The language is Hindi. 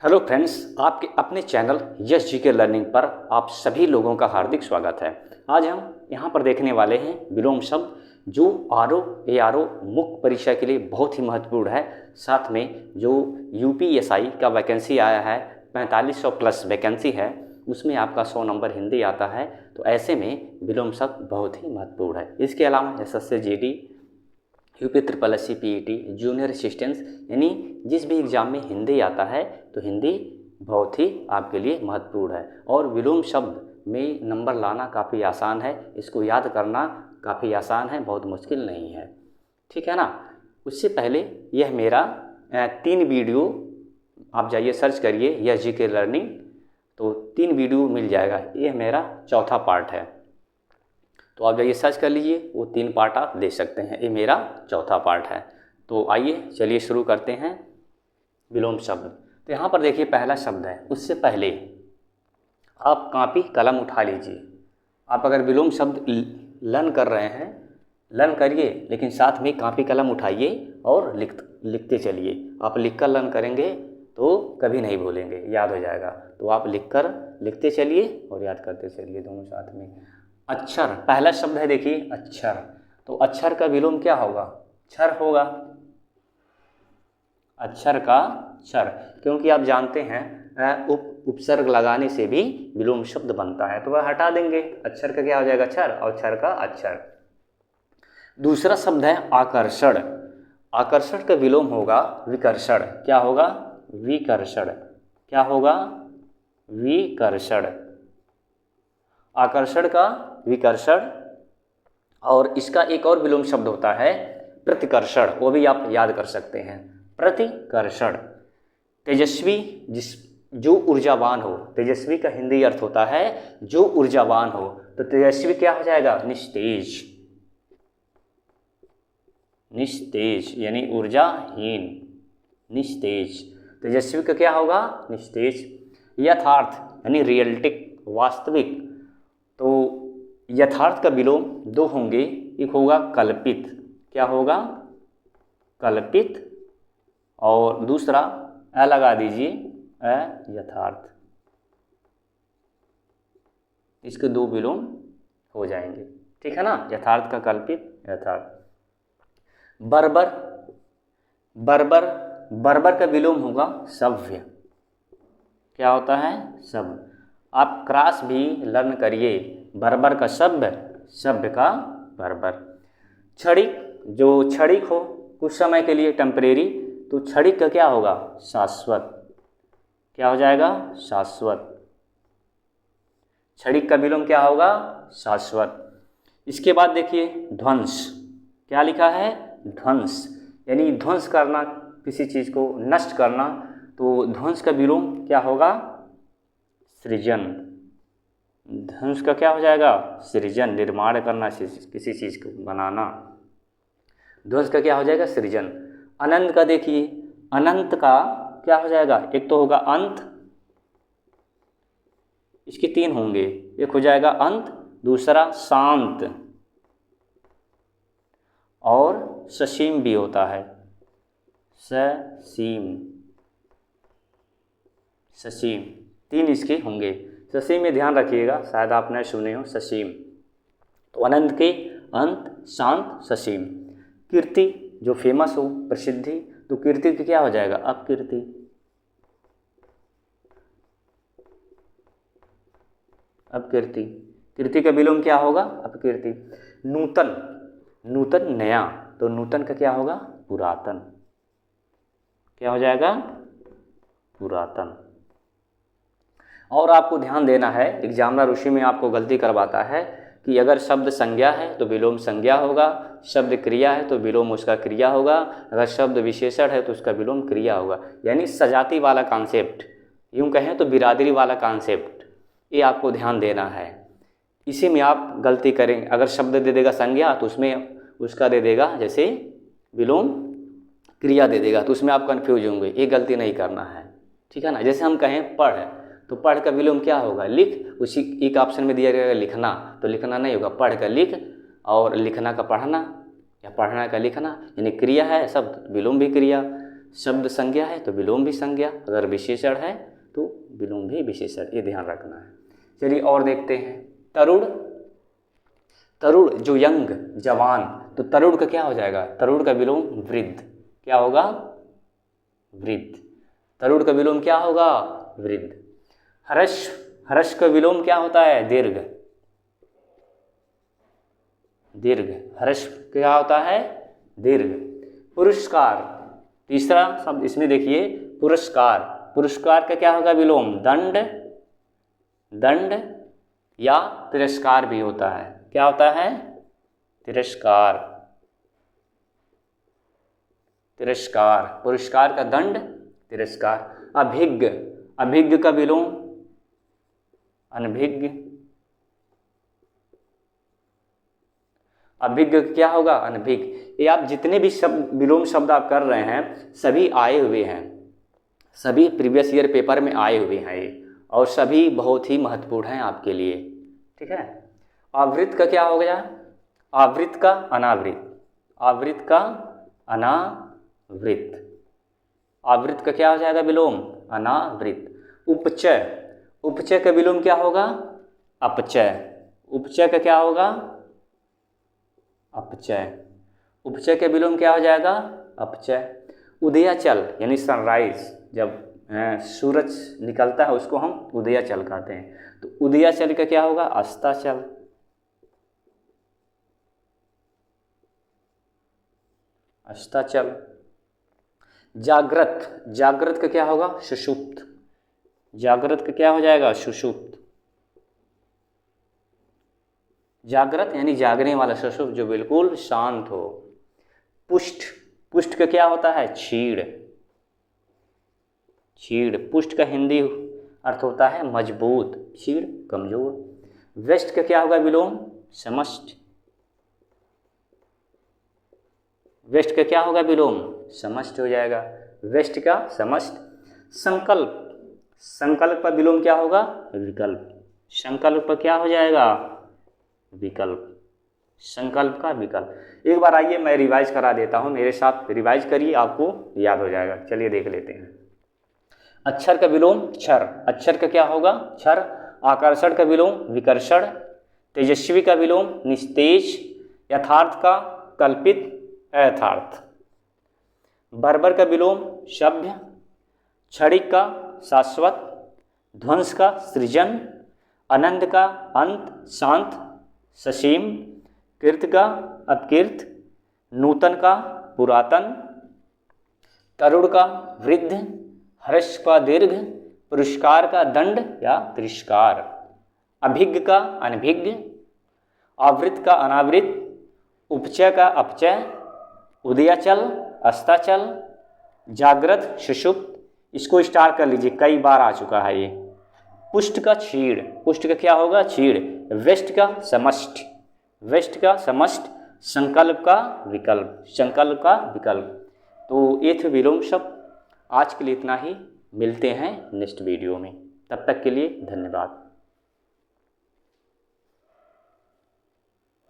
हेलो फ्रेंड्स, आपके अपने चैनल यस जी के लर्निंग पर आप सभी लोगों का हार्दिक स्वागत है। आज हम यहाँ पर देखने वाले हैं विलोम शब्द जो आरओ मुख्य परीक्षा के लिए बहुत ही महत्वपूर्ण है। साथ में जो यूपीएसआई का वैकेंसी आया है 4500 प्लस वैकेंसी है, उसमें आपका 100 नंबर हिंदी आता है। तो ऐसे में विलोम शब्द बहुत ही महत्वपूर्ण है। इसके अलावा SSC GD, UP triple SC PET, junior assistants, यानी जिस भी एग्ज़ाम में हिंदी आता है तो हिंदी बहुत ही आपके लिए महत्वपूर्ण है। और विलोम शब्द में नंबर लाना काफ़ी आसान है, इसको याद करना काफ़ी आसान है, बहुत मुश्किल नहीं है। ठीक है ना। उससे पहले यह मेरा 3 वीडियो आप जाइए सर्च करिए यस जी के लर्निंग, तो 3 वीडियो मिल जाएगा। यह मेरा चौथा पार्ट है, तो आप जाइए सर्च कर लीजिए, वो 3 पार्ट आप देख सकते हैं। ये मेरा चौथा पार्ट है। तो आइए चलिए शुरू करते हैं विलोम शब्द। तो यहाँ पर देखिए पहला शब्द है। उससे पहले आप कापी कलम उठा लीजिए। आप अगर विलोम शब्द लर्न कर रहे हैं, लर्न करिए, लेकिन साथ में कापी कलम उठाइए और लिखते चलिए। आप लिखकर लर्न करेंगे तो कभी नहीं भूलेंगे, याद हो जाएगा। तो आप लिखते चलिए और याद करते चलिए, दोनों साथ में। अक्षर पहला शब्द है, देखिए अक्षर। तो अक्षर का विलोम क्या होगा? क्षर होगा। अक्षर का क्षर, क्योंकि आप जानते हैं उपसर्ग लगाने से भी विलोम शब्द बनता है, तो वह हटा देंगे। अक्षर का क्या हो जाएगा? क्षर, और क्षर का अक्षर। दूसरा शब्द है आकर्षण। आकर्षण का विलोम होगा विकर्षण। क्या होगा? विकर्षण। क्या होगा? विकर्षण। आकर्षण का विकर्षण। और इसका एक और विलोम शब्द होता है प्रतिकर्षण, वो भी आप याद कर सकते हैं। प्रतिकर्षण। तेजस्वी, जो ऊर्जावान हो। तेजस्वी का हिंदी अर्थ होता है जो ऊर्जावान हो। तो तेजस्वी क्या हो जाएगा? निस्तेज। निस्तेज यानी ऊर्जाहीन, निस्तेज। तेजस्वी का क्या होगा? निस्तेज। यथार्थ यानी रियलिस्टिक, वास्तविक। तो यथार्थ का विलोम 2 होंगे। एक होगा कल्पित। क्या होगा? कल्पित। और दूसरा लगा दीजिए यथार्थ। इसके 2 विलोम हो जाएंगे। ठीक है ना। यथार्थ का कल्पित, यथार्थ। बर्बर। बर्बर, बर्बर का विलोम होगा सभ्य। क्या होता है? सभ्य। आप क्रॉस भी लर्न करिए। बर्बर का सभ्य, सभ्य का बर्बर। क्षणिक, जो क्षणिक हो कुछ समय के लिए, टेम्परेरी, तो क्षणिक का क्या होगा? शाश्वत। क्या हो जाएगा? शाश्वत। क्षणिक का विलोम क्या होगा? शाश्वत। इसके बाद देखिए ध्वंस। क्या लिखा है? ध्वंस, यानी ध्वंस करना, किसी चीज़ को नष्ट करना। तो ध्वंस का विलोम क्या होगा? सृजन। ध्वंस का क्या हो जाएगा? सृजन। निर्माण करना, किसी चीज़ को बनाना। ध्वंस का क्या हो जाएगा? सृजन। अनंत का देखिए, अनंत का क्या हो जाएगा? एक तो होगा अंत, इसके 3 होंगे। एक हो जाएगा अंत, दूसरा शांत, और ससीम भी होता है। ससीम, ससीम, 3 इसके होंगे। ससीम में ध्यान रखिएगा, शायद आपने सुने हो ससीम। तो अनंत के अंत, शांत, ससीम। कीर्ति, जो फेमस हो, प्रसिद्धि, तो कीर्ति की क्या हो जाएगा? अपकीर्ति। अपकीर्ति। कीर्ति का विलोम क्या होगा? अपकीर्ति। नूतन, नूतन नया, तो नूतन का क्या होगा? पुरातन। क्या हो जाएगा? पुरातन। और आपको ध्यान देना है, एग्जामिनर उसी में आपको गलती करवाता है कि अगर शब्द संज्ञा है तो विलोम संज्ञा होगा, शब्द क्रिया है तो विलोम उसका क्रिया होगा, अगर शब्द विशेषण है तो उसका विलोम क्रिया होगा। यानी सजाती वाला कॉन्सेप्ट, यूँ कहें तो बिरादरी वाला कॉन्सेप्ट, ये आपको ध्यान देना है। इसी में आप गलती करें। अगर शब्द दे देगा संज्ञा तो उसमें उसका दे देगा जैसे विलोम क्रिया दे देगा, तो उसमें आप कन्फ्यूज होंगे। ये गलती नहीं करना है। ठीक है ना। जैसे हम कहें पढ़, तो पढ़ का विलोम क्या होगा? लिख। उसी एक ऑप्शन में दिया गया लिखना, तो लिखना नहीं होगा, पढ़ का लिख, और लिखना का पढ़ना, या पढ़ना का लिखना, यानी क्रिया है शब्द, विलोम भी क्रिया। शब्द संज्ञा है तो विलोम भी संज्ञा, अगर विशेषण है तो विलोम भी विशेषण, ये ध्यान रखना है। चलिए और देखते हैं। तरुण, तरुण जो यंग जवान, तो तरुण का क्या हो जाएगा? तरुण का विलोम वृद्ध, क्या होगा? वृद्ध। तरुण का विलोम क्या होगा? वृद्ध। हर्ष, हर्ष का विलोम क्या होता है? दीर्घ, दीर्घ। हर्ष क्या होता है? दीर्घ। पुरस्कार, तीसरा शब्द इसमें देखिए, पुरस्कार। पुरस्कार का क्या होगा विलोम? दंड, दंड या तिरस्कार भी होता है। क्या होता है? तिरस्कार, तिरस्कार। पुरस्कार का दंड, तिरस्कार। अभिज्ञ, अभिज्ञ का विलोम अनभिज्ञ, अभिज्ञ क्या होगा? अनभिज्ञ। ये आप जितने भी शब्द विलोम शब्द आप कर रहे हैं सभी आए हुए हैं, सभी प्रीवियस ईयर पेपर में आए हुए हैं ये, और सभी बहुत ही महत्वपूर्ण हैं आपके लिए, ठीक है। आवृत का क्या हो गया? आवृत का अनावृत, आवृत का अनावृत। आवृत का क्या हो जाएगा विलोम? अनावृत। उपचय, उपचय का विलोम क्या होगा? अपचय। उपचय का क्या होगा? अपचय। उपचय के विलोम क्या हो जाएगा? अपचय। उदयाचल यानी सनराइज, जब सूरज निकलता है उसको हम उदयाचल कहते हैं, तो उदयाचल का क्या होगा? अस्ताचल। अस्ताचल। जागृत, जागृत का क्या होगा? सुषुप्त। जागृत का क्या हो जाएगा? सुषुप्त। जागृत यानी जागने वाला, सुषुप्त जो बिल्कुल शांत हो। पुष्ट, पुष्ट का क्या होता है? क्षीण, क्षीण। पुष्ट का हिंदी अर्थ होता है मजबूत, क्षीण कमजोर। व्यष्ट का क्या होगा विलोम? समष्ट। व्यष्ट का क्या होगा विलोम? समष्ट हो जाएगा, व्यष्ट का समष्ट। संकल्प, संकल्प का विलोम क्या होगा? विकल्प। संकल्प का क्या हो जाएगा? विकल्प। संकल्प का विकल्प। एक बार आइए मैं रिवाइज करा देता हूँ, मेरे साथ रिवाइज करिए, आपको याद हो जाएगा। चलिए देख लेते हैं। अक्षर का विलोम क्षर, अक्षर का क्या होगा? क्षर। आकर्षण का विलोम विकर्षण। तेजस्वी का विलोम निस्तेज। यथार्थ का कल्पित अयथार्थ। बर्बर का विलोम सभ्य। क्षणिक का शाश्वत। ध्वंस का सृजन। अनंत का अंत शांत ससीम। कीर्त का अपकीर्त। नूतन का पुरातन। तरुण का वृद्ध। हर्ष का दीर्घ। पुरस्कार का दंड या तिरस्कार। अभिज्ञ का अनभिज्ञ। आवृत का अनावृत। उपचय का अपचय। उदयाचल अस्ताचल। जागृत सुषुप्त। इसको स्टार कर लीजिए, कई बार आ चुका है ये। पुष्ट का क्षीण, पुष्ट का क्या होगा? क्षीण। व्यष्ट का समष्ट, व्यष्ट का समष्ट। संकल्प का विकल्प, संकल्प का विकल्प। तो ये थे विलोम शब्द। आज के लिए इतना ही, मिलते हैं नेक्स्ट वीडियो में, तब तक के लिए धन्यवाद।